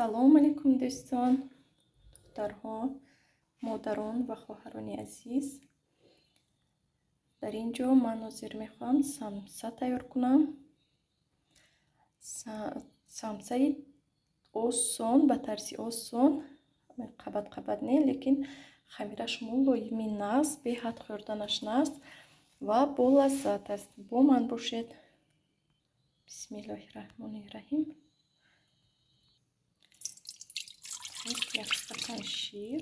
салом алейкум дӯстон, духтарҳо, модарон ва хоҳарони азиз. Дар ин ҷо ман ҳозир мехоҳам самса тайёр кунам. Самсаи осон, ба тарзи осон, қабат не, лекин хамираш мулоими нағз, беҳад хӯрданаш нағз ва болаззат аст. Бо ман бошед. бисмиллоҳи раҳмони раҳим. як стакан шир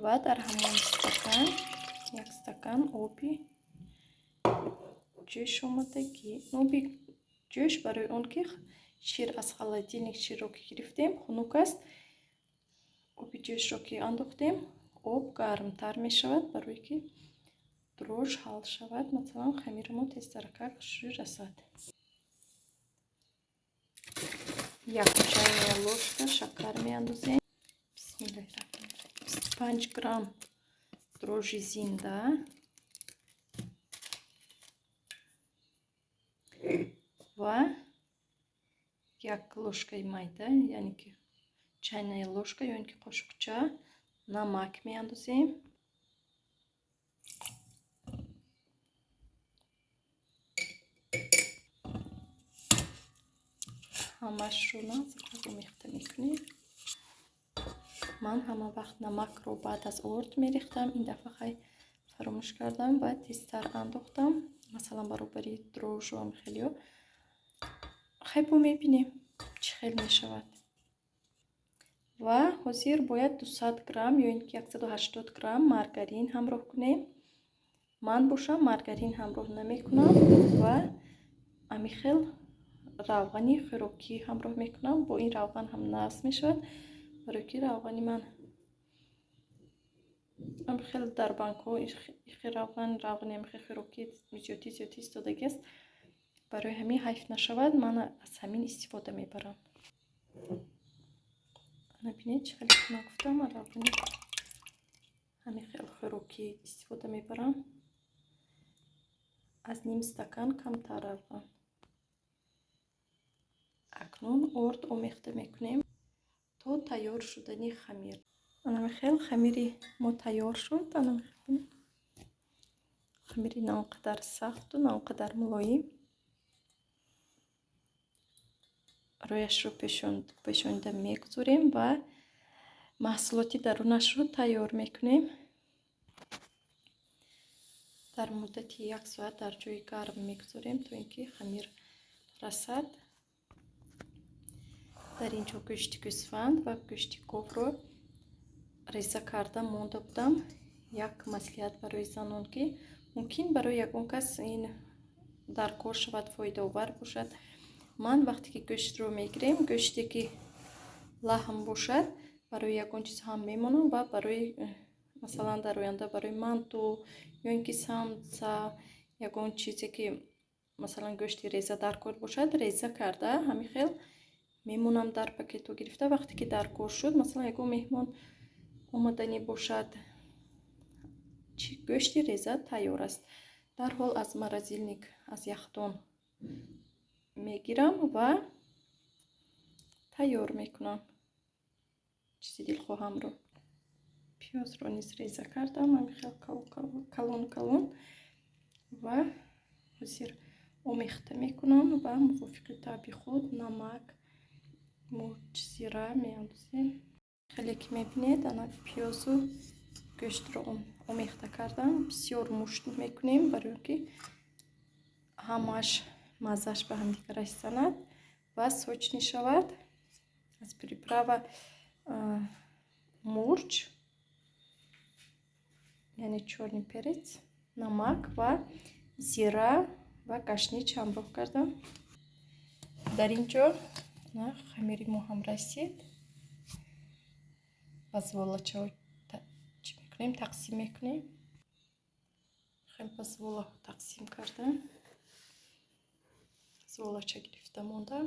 ва дар ҳамон стакан як стакан оби ҷӯш омадагӣ. Оби ҷӯш барои он ки шир аз холодильник ширро ки гирифтем хунук аст. оби ҷӯшро ки андохтем, об гармтар мешавад барое ки дрӯж ҳал шавад. Масалан хамири мо тезтаракак шир расад. як чайная ложка шакар меандозем. бисмиллоҳи раҳмони раҳим. 25 грамм дрожжи зинда ва як ложкаи майда, яъне ки чайная ложка ё ин ки қошуқча намак меандозем. ҳамашро назиқак омехта мекунем. ман ҳама вақт намакро баъд аз орд мерехтам. ин дафъа хай фаромӯш кардам ва тезтар андохтам. масалан баробари дрожжам хелиё хай бо мебинем чӣ хел мешавад. ва ҳозир бояд 200 грамм ё ин ки 180 грамм маргарин ҳамроҳ кунем. ман бошам маргарин ҳамроҳ намекунам ва амихел равғани хӯрокӣ ҳамроҳ мекунам. бо ин равған ҳам нағз мешавад, барое ки равғани ман амихел дар банкҳо равғани амихел хӯрокӣ зиёдӣ истодагӣ аст. барои ҳамин ҳайф нашавад, ман аз ҳамин истифода мебарам. набинед чӣ хел кунак гуфтам, равғани амихел хӯрокӣ истифода мебарам. аз ним стакан камтар равған. акнун орд омехта мекунем то тайёр шудани хамир. анамихел хамири мо тайёр шуд. хамири на он қадар сахту на он қадар мулоим. рӯяшро пешонида мегузорем ва маҳсулоти дарунашро тайёр мекунем. дар муддати 1 соат дар ҷои гарм мегузорем то ин ки хамир расад. дар ин ҷо гӯшти гӯсфанд ва гӯшти говро реза карда монда будам. як маслиҳат барои занон ки мумкин барои ягон кас ин дар кор шавад, фоидаовар бошад. ман вақте ки гӯштро мегирем, гӯште ки лаҳм бошад барои ягон чиз ҳам мемонам ва барои масалан дар оянда барои манту ё ин ки самса ягон чизе ки масалан гӯшти реза дар кор бошад, реза карда ҳамин хел мемонам дар пакетҳо гирифта. вақте ки дар кор шуд, масалан ягон меҳмон омаданӣ бошад, гӯшти реза тайёр аст. дарҳол аз морозилник, аз яхдон мегирам ва тайёр мекунам чизи дилхоҳамро. пиёзро низ реза кардам ҳамихел калон ва ҳозир омехта мекунам ва мувофиқи таби худ намак, мурч, зира меандозем. хеле ки мебинед ана пиёзу гӯштро омехта кардам. бисёр мушт мекунем барои ки ҳамаш маззаш ба ҳамдига расонад ва сочни шавад. аз приправа мурч яъне чорни перец, намак ва зира ва гаштнич ҳамроҳ кардам. дар ин ҷо хамири мо ҳам расид. ба зволачаҳо чӣ мекунем, тақсим мекунем. хел ба зволаҳо тақсим кардам. зволача гирифта монда.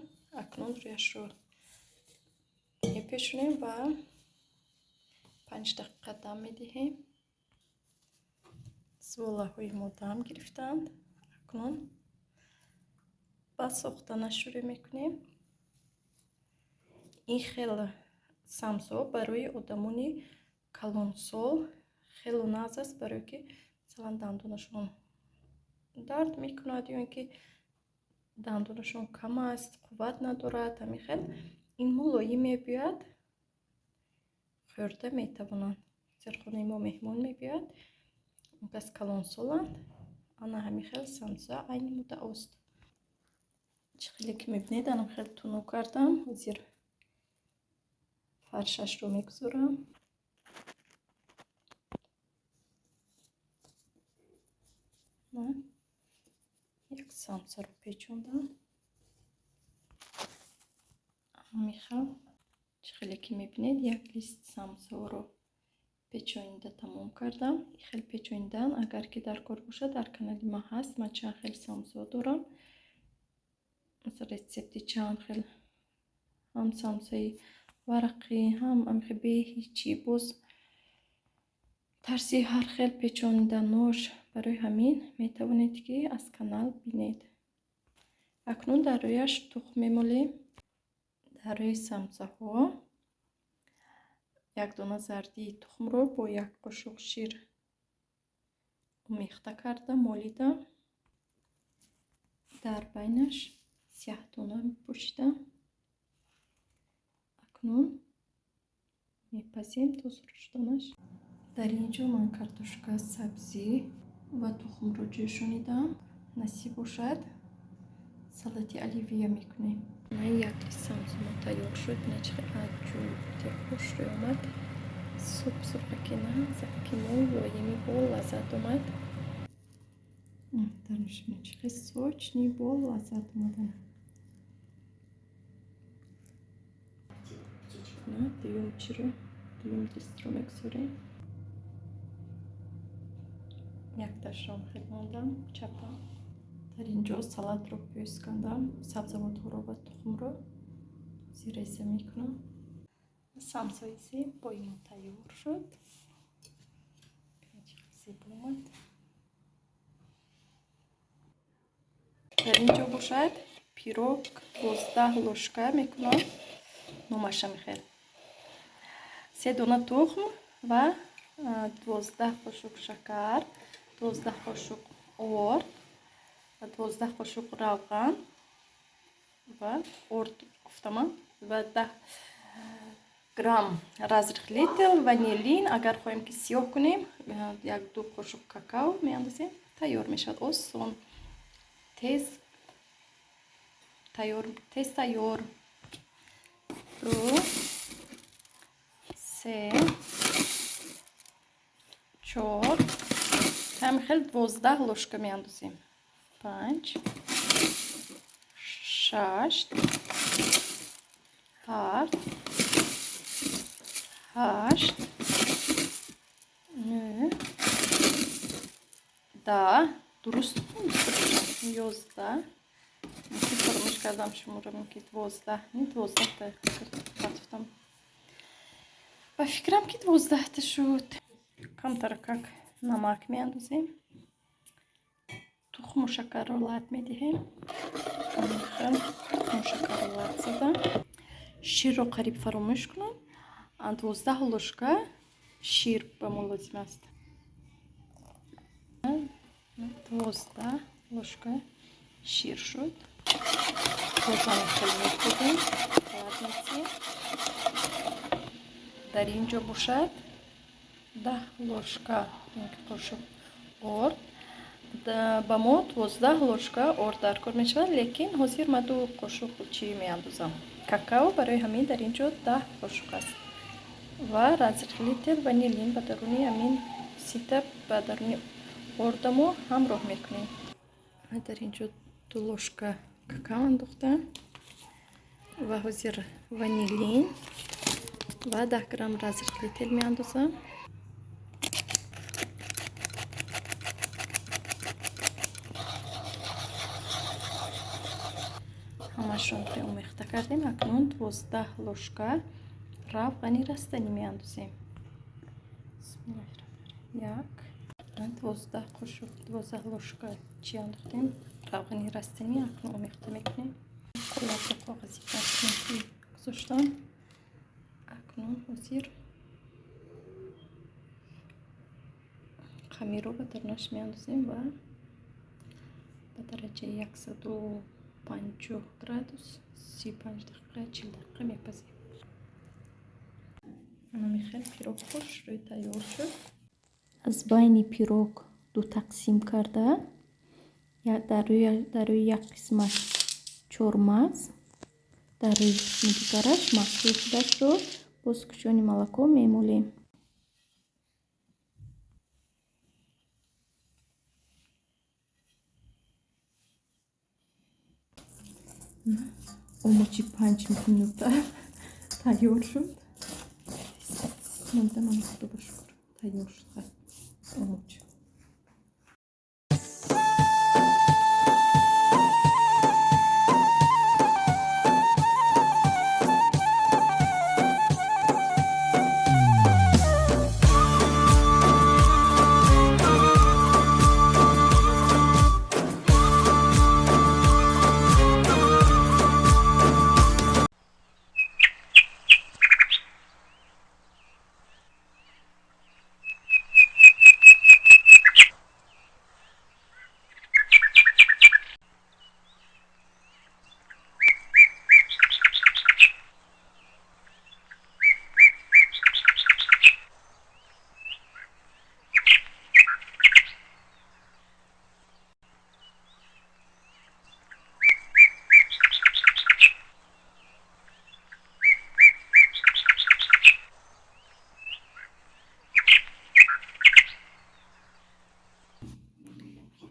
акнун рӯяшро мепешонем ва 5 дақиқа дам медиҳем. зволаҳои мо дам гирифтанд. акнун ба сохтана шурӯъ мекунем. ин хеле самсо барои одамони калонсол хеле нағз аст, барое ки масалан дандонашон дард мекунад ё ин ки дандонашон кам аст, қувват надорад, ҳамин хел ин мулоим мебиёяд, хӯрда метавонанд. Дар хонаи мо меҳмон мебиёяд, он кас калонсоланд, ана ҳамин хел самса айни муддаост. чӣ хеле ки мебинед, анам хеле тунук кардам. ҳозир фаршашро мегузорам. як самсаро печондам. ҳамин хел чӣ хеле ки мебинед, як лист самсаро печонда тамом кардам. ин хел печондан агар ки дар кор бошад, дар канали ма ҳаст. ман чанд хел самсо дорам, рецепти чанд хел, ҳам самсаи варақӣ, ҳам амихе беҳичи, боз тарзи ҳар хел печонида нош. барои ҳамин метавонед ки аз канал бинед. акнун дар рӯяш тухм мемолем. дар рӯи самсаҳо як дона зардии тухмро бо як қошуқ шир омехта карда молидам. дар байнаш сияҳдона мепошидам. акнун мепазем то суруш шуданаш. дар ин ҷо ман картошка, сабзӣ ва тухмро ҷӯшонидам. насиб бошад, салати оливия мекунем. як лист самсамо тайёр шуд. бина чӣ хел аҷӯб хуш рӯй омад. сурхаки на закимо воими бо лаззат омад. дар нӯшабин чӣ хел сочни бо лаззат омадан. дуюм чиро, дуюм дистро мегузорем. як ташром хел мондам чапам. дар ин ҷо салатро пӯст кардам. сабзавотҳоро ва тухмро зиреза мекунам. самсои зебои мо тайёр шуд. зебо омад. дар ин ҷо бошад пирог 12 лошка мекунам. номаша мехел 3 дона тухм ва 12 қошуқ шакар, 12 қошуқ орд, 12 қошуқ равған ва орд гуфтаман ва 10 грамм разрыхлитель ванилин. агар хоҳем ки сиёҳ кунем, 1-2 қошуқ какао меандозем. тайёр мешавад. осон, тез тайёр. 2 3 4 ҳамин хел 12 лошка меандозем. 5 6 7 8 9 10 дуруст 11 фаромӯш кардам шумора ки 12 12 гуфтам. ба фикрам ки 12 шуд. камтар как намак меандозем. тухму шакарро лат медиҳем. тухму шакарро лат задам. ширро қариб фаромӯш кунам. 12 лошка шир ба мо лозим аст. 12 лошка шир шуд. бозам хел мекунем. дар ин ҷо бошад 10 лошка қошуқ орд. ба мо 12 лошка орд дар кор мешавад, лекин ҳозир ма 2 қошуқ чӣ меандозам. какао барои ҳамин дар ин ҷо 10 қошуқ аст. ва разрыхлитель ванилин ба даруни ҳамин сита ба даруни ордамо ҳамроҳ мекунем. дар ин ҷо 2 лошка какао андохтам ва ҳозир ванилин ва 10 грамм разрыхлитель меандозам. ҳамашон омехта кардем. акнун 12 лошка равғани растанӣ меандозем. 12 қошуқ 12 лошка چی انداختیم روغنی رستنی اکنون آمیخته میکنیم. کلاه کاغذی رستنی گذاشتم. اکنون زیر خمیر رو به درنش میاندازیم و به درجه 150 گرادوس 35 دقیقه 40 دقیقه میپزیم. خیلی پیروگ خوش روی تیار شد. از بین پیروگ دو تقسیم کرده در روی یک قسمت چورماز، در روی قسم دیگرش محصول شدهش رو با کشانی молоко میمولیم. اوموچی 5 минута تیار شد. نمیدونم خدا بشکر تیار شد اوموچ.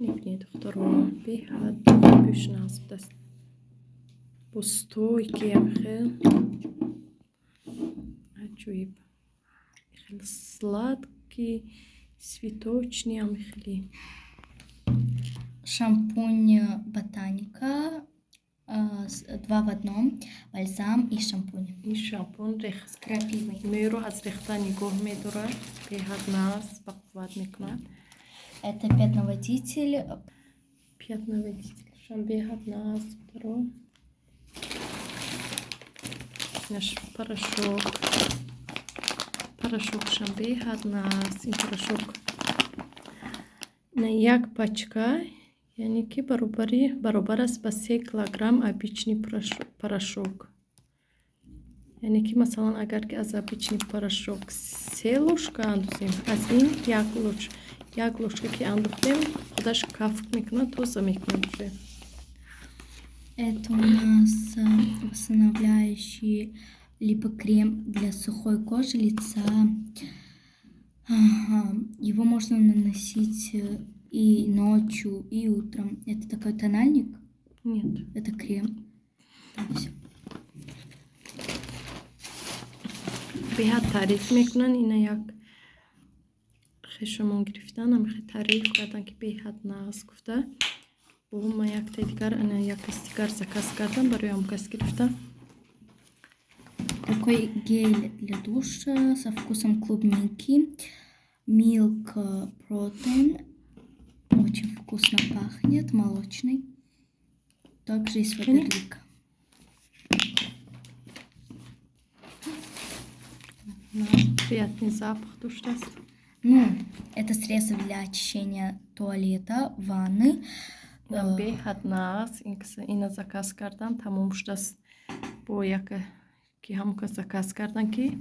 میبینید دختران به حد پیش نصب دست بستوی که هم خیلی عجیب خیلی сладкий цветочный هم خیلی. Шампунь Ботаника 2 в 1, бальзам и шампунь. این شامپون С крапивой. می رو از ریختن نگاه می‌داره به حد نصب و قوت میکنند. Это пятноводитель. Пятноводитель به حد نصب داره. نش پاراشوکشم به حد نصب. این پاراشوک на یک пачка یعنی که برابر است با 3 کیلوگرم обычный порошок. یعنی که مثلا اگر که از обычный порошок 3 ложка اندازیم از این یک ложка که انداختیم خودش کافک میکنه توزه میکنه вже. Это у нас восстанавливающий либо крем для сухой кожи лица. Его можно наносить и ночью, и утром. Это такой тональник? Нет. Это крем. Так, все. به حد تعریف میکنن اینا یک خشمون گرفتن هم خیلی تعریف کردن که به حد نقص گفته. و ما یک تا دیگر انا یک استیکر заказ کردم برای هم کس گرفتم. Такой гель для душа со вкусом клубники. Milk Protein. Очень вкусно пахнет, молочный. Также из Фаберлика. Приятный запах душит. Ну, это средство для очищения туалета, ванны. به حد نقص این заказ کردم تموم شده است. با یک که هم که заказ کردن که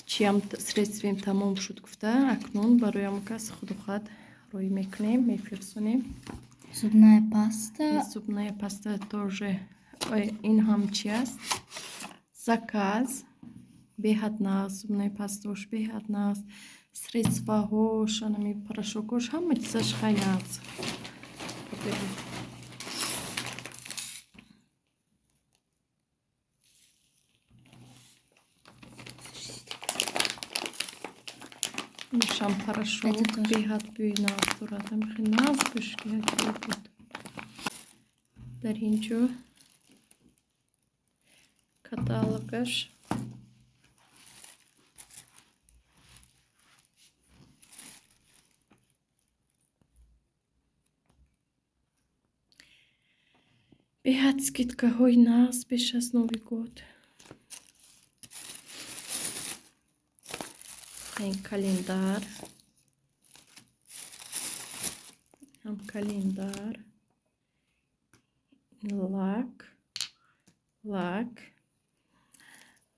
چیم سредствием تمام شد گفته اکنون برای هم کس خود روی میکنیم میفرستونیم. Зубная паста. Зубная паста тоже. این هم چی است؟ заказ به حد نقص зубная пастаش به حد نقص средстваهاش همین پاراشوکش همه چیزش خیلی نقص. Шам порошок به حد بوی ناز دارد. خیلی ناز بشکه بود. در اینجا کاتالوگش Беҳад скидкаҳои нағз пеш аз Нови год. Ин календар. Ҳам календар. Лак.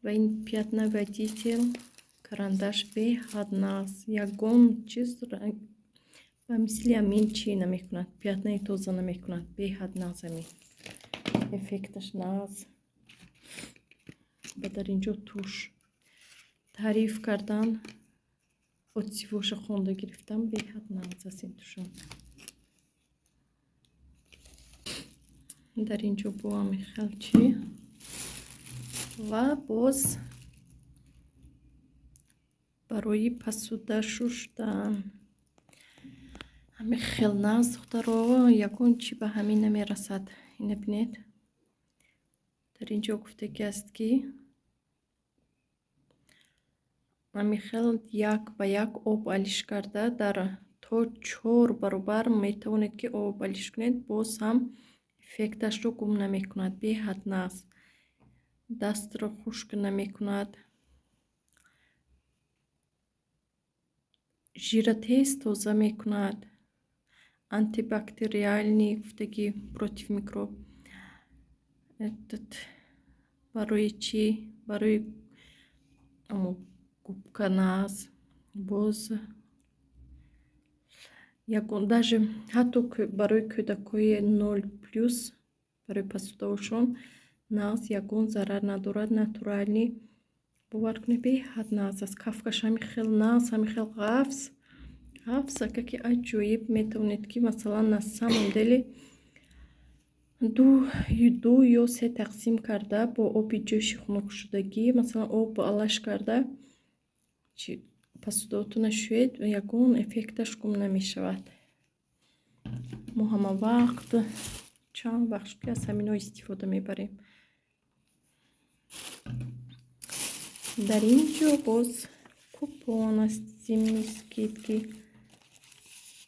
Ва ин пятноводитель. Карандаш беҳад нағз. Ягон чиз ба мисли амин чӣ намекунад. Пятнаи тоза намекунад. Беҳад нағз амин. Эффекташ нағз. Ва дар инҷо туш таъриф кардан, отсивоша хонда гирифтам. Беҳад нағз аст ин тушам. дар инҷо бо ҳамин хелчи ва боз барои посуда шуштан. Ҳамин хел нағз духтаро, ягон чӣ ба ҳамин намерасад. Ина бинед. дар инҷо гуфтагӣ аст ки ҳамин хел 1 ба 1 об алиш карда дар то 4 баробар метавонед ки об алиш кунед, боз ҳам эффекташро гум намекунад. Беҳад нағз. Дастро хушк намекунад. жира тез тоза мекунад. Антибактериальный гуфтагӣ против микроб. барои чӣ? Барои губка нағз. боз ягон даже ҳатто барои кӯдакҳои 0+, барои посудаошон нағз, ягон зарар надорад. Натуральный. бовар кунед беҳад нағз аст. кафкаш ҳамин хел нағз, ҳамин хел ғафс аки аҷоиб. метавонед ки масалан на самом деле 2 ё 3 тақсим карда бо оби ҷӯши хунукшудагӣ, масалан об алаш карда посудаотона шӯед, ягон эффекташ гум намешавад. мо ҳама вақт чанд вақт шуд ки аз ҳаминҳо истифода мебарем. дар инҷо боз купон аст. зимни скидки.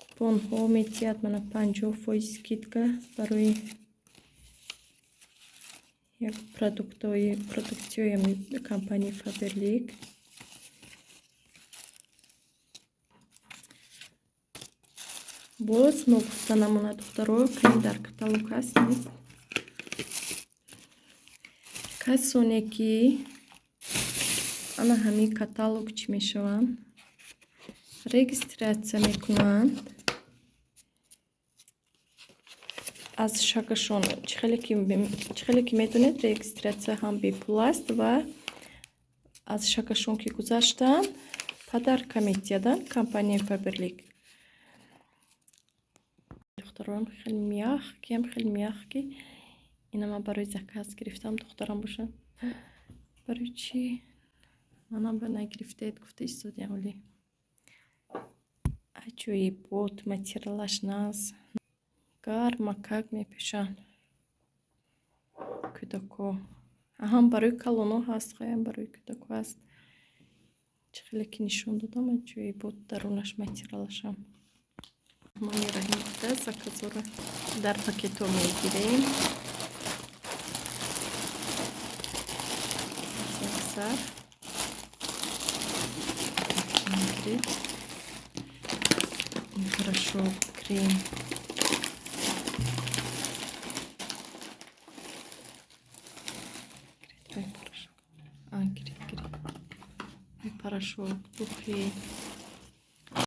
купонҳо метиҳад мана 50% скидка барои як продуктиёи компанияи Faberlic. боз ногуфта намонад духтаро, кани дар каталог ҳаст. касоне ки ана ҳамин каталог чӣ мешаванд? Регистратсия мекунанд. аз шагашон чӣ хеле ки медонед, регистратсия ҳам бепул аст ва аз шагашон ки гузаштанд падарка метиҳаданд компанияи Faberlic. духтарам хеле мягкий. ина ман барои заказ гирифтам, духтарам бошад. барои чӣ манам ба нагирифтед? гуфта истодаям. вале аҷоиб буд. материалаш нағз. гарма как мепӯшанд кӯдакҳо. ҳам барои калонҳо ҳаст, хаям барои кӯдакҳо ҳаст. чӣ хеле ки нишон додам, аҷоиб буд. дарунаш материалашам. моҳаммади раҳим гуфта заказҳоро дар пакетҳо мегирем. сар порошок, крем. порошок, духи.